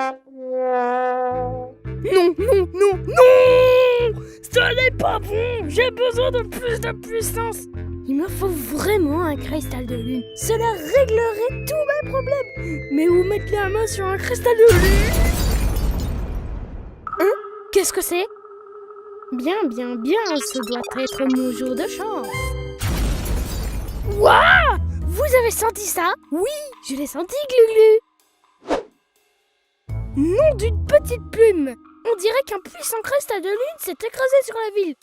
Non, non, non, non! Ce n'est pas bon! J'ai besoin de plus de puissance! Il me faut vraiment un cristal de lune. Cela réglerait tous mes problèmes. Mais où mettre la main sur un cristal de lune? Hein? Qu'est-ce que c'est? Bien, bien, bien, ce doit être mon jour de chance. Waouh! Vous avez senti ça? Oui, je l'ai senti, Glu-Glu. Nom d'une petite plume! On dirait qu'un puissant cristal de lune s'est écrasé sur la ville.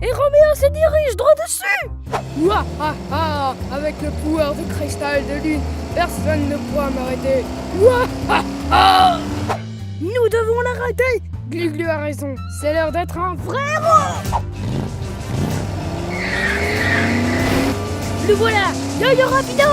Et Roméo se dirige droit dessus. Ouah, avec le pouvoir du cristal de lune, personne ne pourra m'arrêter. Ouah, nous devons l'arrêter. Glu-Glu a raison, c'est l'heure d'être un vrai héros. Le voilà, yo-yo rapido.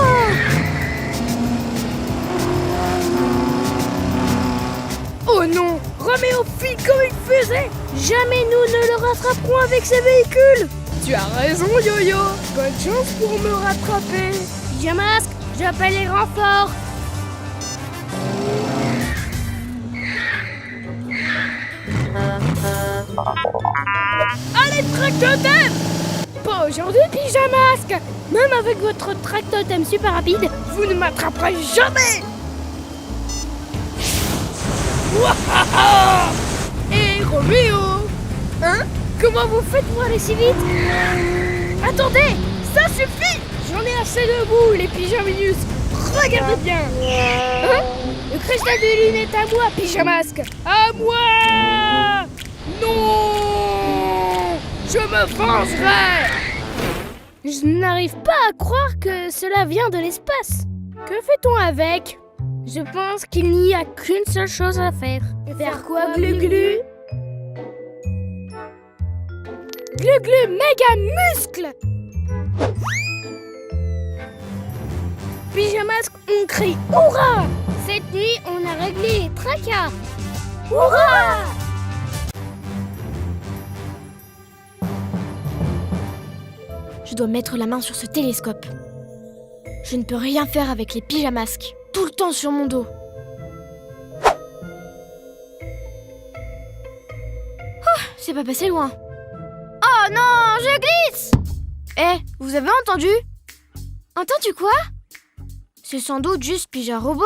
Oh non, Roméo file comme une fusée. Jamais nous ne le rattraperons avec ses véhicules. Tu as raison, Yo-Yo. Bonne chance pour me rattraper. Pyjamasque, j'appelle les renforts. Allez, tractothème! Pas aujourd'hui, Pyjamasque. Même avec votre tractothème super rapide, vous ne m'attraperez jamais. Wahaha! Et Roméo! Hein? Comment vous faites pour aller si vite? Attendez! Ça suffit! J'en ai assez de vous, les pyjaminus! Regardez bien! Hein? Le cristal de lune est à moi, Pyjamasque! À moi! Non! Je me vengerai! Je n'arrive pas à croire que cela vient de l'espace. Que fait-on avec? Je pense qu'il n'y a qu'une seule chose à faire. Faire quoi, Glu-Glu? Glu-Glu méga muscle! Pyjamasque, on crie Hurrah! Cette nuit, on a réglé les tracas. Hurrah! Je dois mettre la main sur ce télescope. Je ne peux rien faire avec les pyjamasques. Tout le temps sur mon dos. Oh, c'est pas passé loin. Oh non, je glisse! Vous avez entendu? Entendu quoi? C'est sans doute juste Pyja Robot.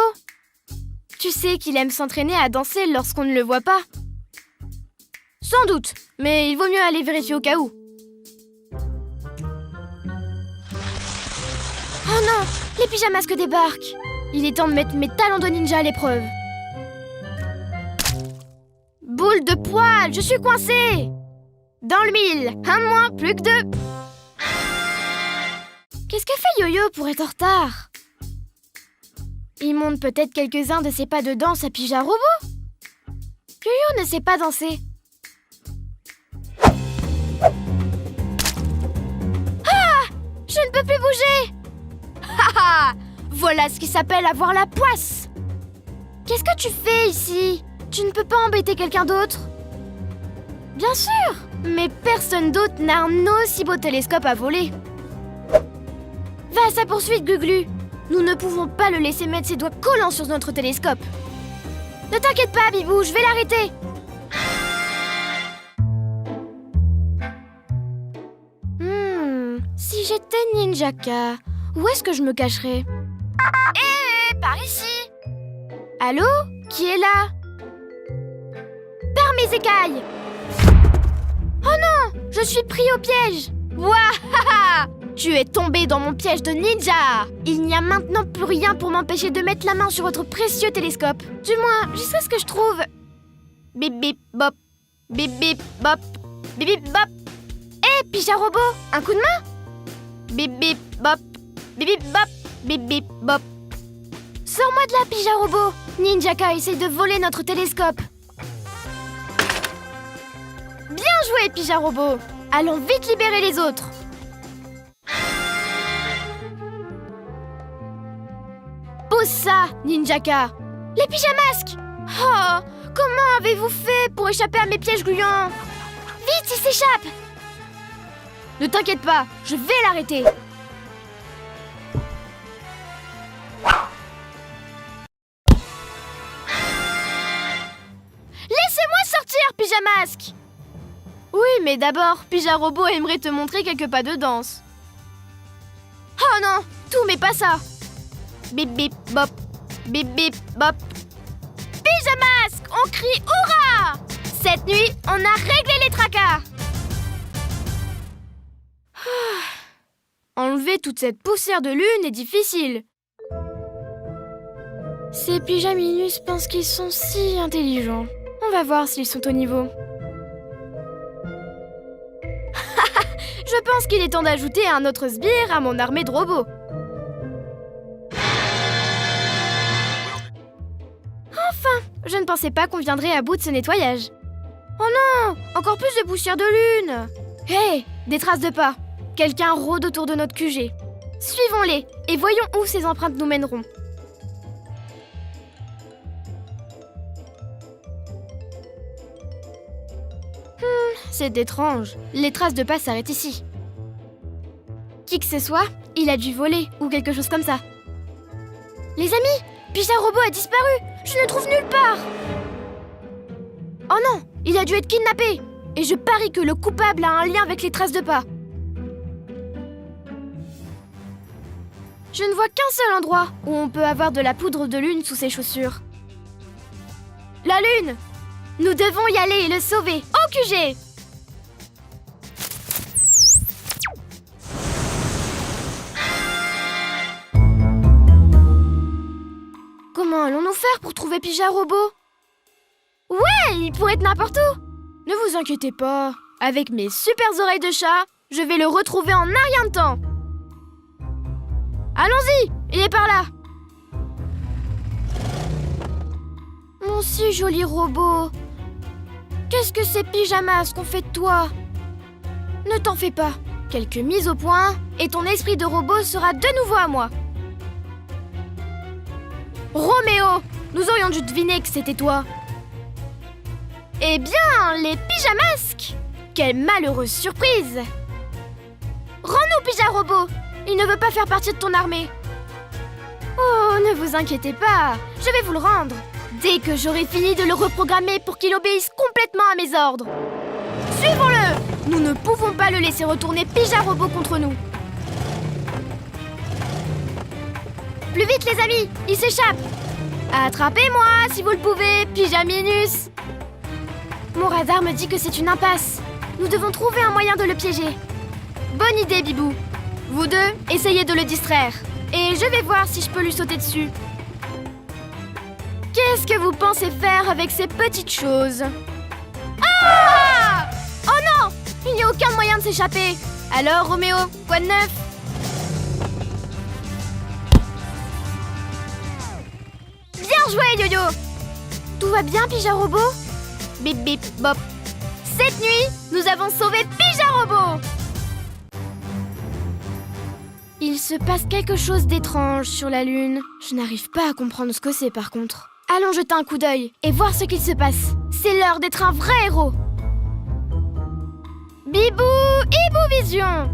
Tu sais qu'il aime s'entraîner à danser lorsqu'on ne le voit pas. Sans doute, mais il vaut mieux aller vérifier au cas où. Oh non, les pyjamasques débarquent. Il est temps de mettre mes talents de ninja à l'épreuve. Boule de poil, je suis coincée. Dans le mille, un de moins, plus que deux. Qu'est-ce qu'a fait Yo-Yo pour être en retard? Il montre peut-être quelques-uns de ses pas de danse à Pyja Robot. Yo-Yo ne sait pas danser. Ah! Je ne peux plus bouger. Haha! Voilà ce qui s'appelle avoir la poisse. Qu'est-ce que tu fais ici? Tu ne peux pas embêter quelqu'un d'autre? Bien sûr, mais personne d'autre n'a un aussi beau télescope à voler. Va à sa poursuite, Glu-Glu. Nous ne pouvons pas le laisser mettre ses doigts collants sur notre télescope. Ne t'inquiète pas, Bibou, je vais l'arrêter. Si j'étais Ninjaka, où est-ce que je me cacherais? Par ici. Allô? Qui est là? Par mes écailles. Oh non! Je suis pris au piège. Wahaha! Tu es tombé dans mon piège de ninja. Il n'y a maintenant plus rien pour m'empêcher de mettre la main sur votre précieux télescope. Du moins, jusqu'à ce que je trouve... Bip bip bop. Bip bip bop. Bip bip bop. Pyja Robot, un coup de main? Bip bip bop. Bip bip bop. Bip bip bop. Sors-moi de là, Pyja Robot. Ninjaka essaie de voler notre télescope. Bien joué, Pyja Robot. Allons vite libérer les autres. Pose ça, Ninjaka. Les pyjamasques. Oh, comment avez-vous fait pour échapper à mes pièges gluants? Vite, il s'échappe. Ne t'inquiète pas, je vais l'arrêter. Pyjamasque! Oui, mais d'abord, Pyjarobot aimerait te montrer quelques pas de danse. Oh non, tout mais pas ça. Bip bip bop, bip bip bop. Pyjamasque, on crie hurrah! Cette nuit, on a réglé les tracas. Enlever toute cette poussière de lune est difficile. Ces pyjaminus pensent qu'ils sont si intelligents. On va voir s'ils sont au niveau. Je pense qu'il est temps d'ajouter un autre sbire à mon armée de robots. Enfin, je ne pensais pas qu'on viendrait à bout de ce nettoyage. Oh non, encore plus de poussière de lune. Hé, des traces de pas. Quelqu'un rôde autour de notre QG. Suivons-les et voyons où ces empreintes nous mèneront. C'est étrange. Les traces de pas s'arrêtent ici. Qui que ce soit, il a dû voler ou quelque chose comme ça. Les amis, Pyjarobot a disparu. Je ne le trouve nulle part. Oh non, il a dû être kidnappé. Et je parie que le coupable a un lien avec les traces de pas. Je ne vois qu'un seul endroit où on peut avoir de la poudre de lune sous ses chaussures. La lune! Nous devons y aller et le sauver, au QG! Comment allons-nous faire pour trouver Pyjarobot? Ouais, il pourrait être n'importe où! Ne vous inquiétez pas, avec mes super oreilles de chat, je vais le retrouver en un rien de temps! Allons-y, il est par là! Mon si joli robot! Qu'est-ce que ces pyjamas qu'on fait de toi? Ne t'en fais pas, quelques mises au point et ton esprit de robot sera de nouveau à moi. Roméo, nous aurions dû deviner que c'était toi. Eh bien, les pyjamasques! Quelle malheureuse surprise! Rends-nous Pyjarobot! Il ne veut pas faire partie de ton armée. Oh, ne vous inquiétez pas, je vais vous le rendre. Dès que j'aurai fini de le reprogrammer pour qu'il obéisse complètement à mes ordres. Suivons-le! Nous ne pouvons pas le laisser retourner Pyjarobot contre nous. Plus vite les amis, il s'échappe! Attrapez-moi si vous le pouvez, Pyjaminus! Mon radar me dit que c'est une impasse. Nous devons trouver un moyen de le piéger. Bonne idée, Bibou. Vous deux, essayez de le distraire. Et je vais voir si je peux lui sauter dessus. Qu'est-ce que vous pensez faire avec ces petites choses? Ah! Oh non! Il n'y a aucun moyen de s'échapper. Alors, Roméo, quoi de neuf? Bien joué, Yo-Yo! Tout va bien, Pyjarobot? Bip bip bop. Cette nuit, nous avons sauvé Pyjarobot! Il se passe quelque chose d'étrange sur la Lune. Je n'arrive pas à comprendre ce que c'est par contre. Allons jeter un coup d'œil et voir ce qu'il se passe. C'est l'heure d'être un vrai héros. Bibou, Hibou Vision!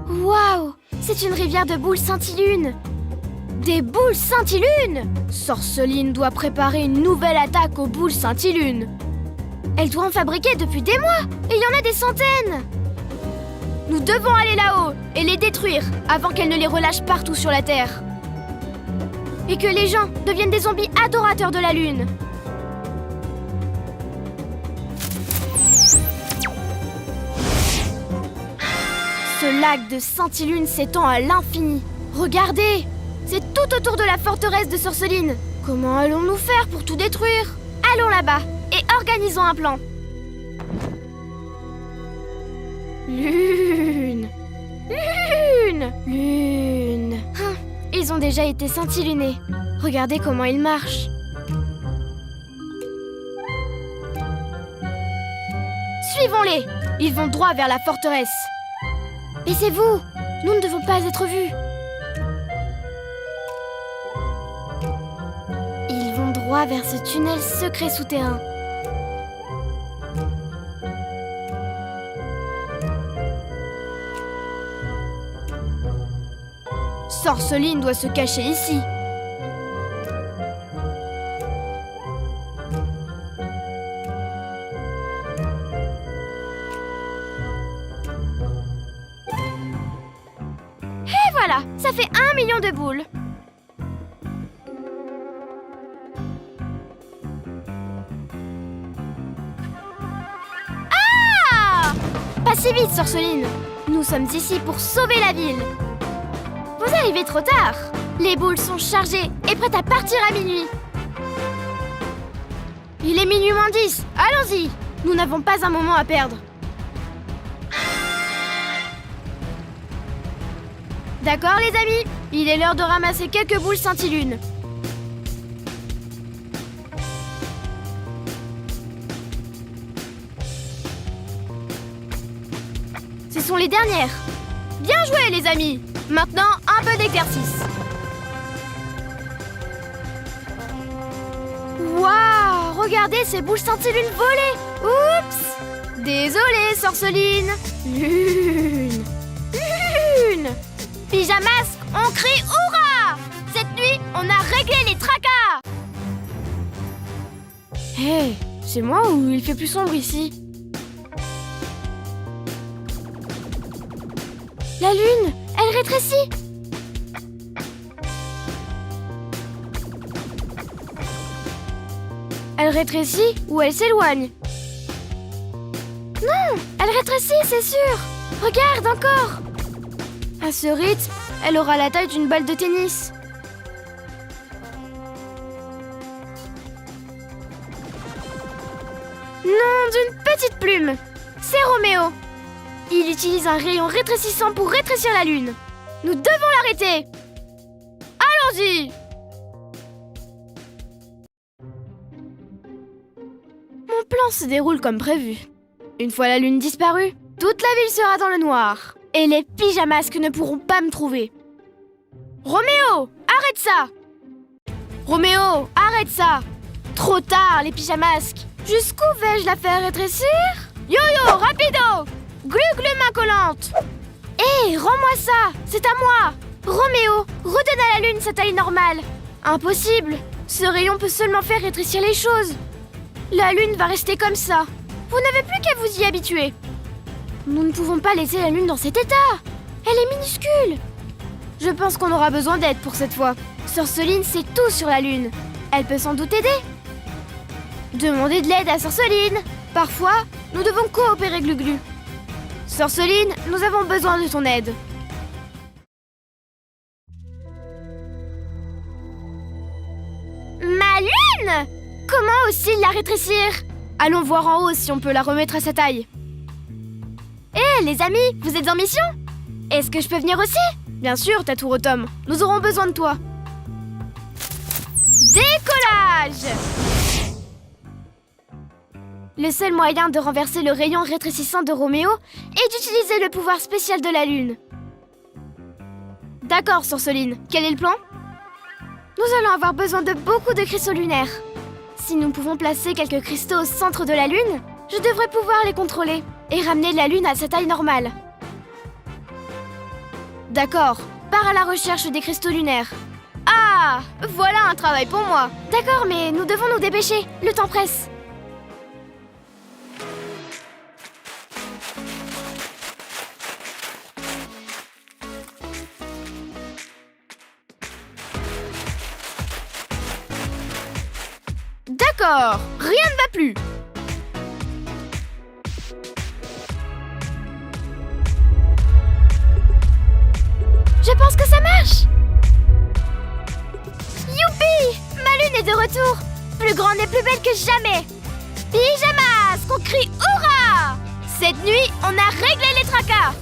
Waouh! C'est une rivière de boules scintillunes. Des boules scintillunes! Sorceline doit préparer une nouvelle attaque aux boules scintillunes. Elle doit en fabriquer depuis des mois et il y en a des centaines. Nous devons aller là-haut et les détruire avant qu'elle ne les relâche partout sur la Terre. Et que les gens deviennent des zombies adorateurs de la Lune. Ce lac de scintillunes s'étend à l'infini. Regardez! C'est tout autour de la forteresse de Sorceline. Comment allons-nous faire pour tout détruire? Allons là-bas et organisons un plan. Lune! Lune! Lune! Ils ont déjà été scintillunés. Regardez comment ils marchent. Suivons-les! Ils vont droit vers la forteresse. Baissez-vous! Nous ne devons pas être vus. Ils vont droit vers ce tunnel secret souterrain. Sorceline doit se cacher ici. Voilà, ça fait 1 million de boules. Ah! Pas si vite, Sorceline. Nous sommes ici pour sauver la ville. Vous arrivez trop tard. Les boules sont chargées et prêtes à partir à minuit. Il est minuit moins 10. Allons-y. Nous n'avons pas un moment à perdre. D'accord, les amis. Il est l'heure de ramasser quelques boules scintillunes. Ce sont les dernières. Bien joué, les amis. Maintenant, un peu d'exercice. Waouh! Regardez ces boules scintillunes voler! Oups! Désolée, Sorceline! Lune! Lune! Pyjamasque, on crie hurrah! Cette nuit, on a réglé les tracas! Hé, c'est moi ou il fait plus sombre ici? La lune, elle rétrécit! Elle rétrécit ou elle s'éloigne? Non, elle rétrécit, c'est sûr! Regarde encore! À ce rythme, elle aura la taille d'une balle de tennis. Non, d'une petite plume! C'est Roméo! Il utilise un rayon rétrécissant pour rétrécir la lune. Nous devons l'arrêter! Allons-y! Mon plan se déroule comme prévu. Une fois la lune disparue, toute la ville sera dans le noir. Et les pyjamasques ne pourront pas me trouver. Roméo, arrête ça! Roméo, arrête ça! Trop tard, les pyjamasques! Jusqu'où vais-je la faire rétrécir? Yo-yo, rapido! Glu-glu main collante! Hé, rends-moi ça! C'est à moi! Roméo, redonne à la lune sa taille normale! Impossible! Ce rayon peut seulement faire rétrécir les choses! La lune va rester comme ça! Vous n'avez plus qu'à vous y habituer! Nous ne pouvons pas laisser la lune dans cet état! Elle est minuscule! Je pense qu'on aura besoin d'aide pour cette fois. Sorceline sait tout sur la lune. Elle peut sans doute aider. Demandez de l'aide à Sorceline! Parfois, nous devons coopérer, Glu-Glu. Sorceline, nous avons besoin de ton aide. Ma lune! Comment aussi la rétrécir? Allons voir en haut si on peut la remettre à sa taille. Hé, les amis, vous êtes en mission? Est-ce que je peux venir aussi? Bien sûr, Tatourotom. Nous aurons besoin de toi. Décollage! Le seul moyen de renverser le rayon rétrécissant de Roméo est d'utiliser le pouvoir spécial de la lune. D'accord, Sorceline. Quel est le plan? Nous allons avoir besoin de beaucoup de cristaux lunaires. Si nous pouvons placer quelques cristaux au centre de la lune, je devrais pouvoir les contrôler et ramener la lune à sa taille normale. D'accord, pars à la recherche des cristaux lunaires. Ah, voilà un travail pour moi. D'accord, mais nous devons nous dépêcher, le temps presse. D'accord, rien ne va plus. Je pense que ça marche. Youpi! Ma lune est de retour. Plus grande et plus belle que jamais. Pyjamas, qu'on crie hurrah! Cette nuit, on a réglé les tracas.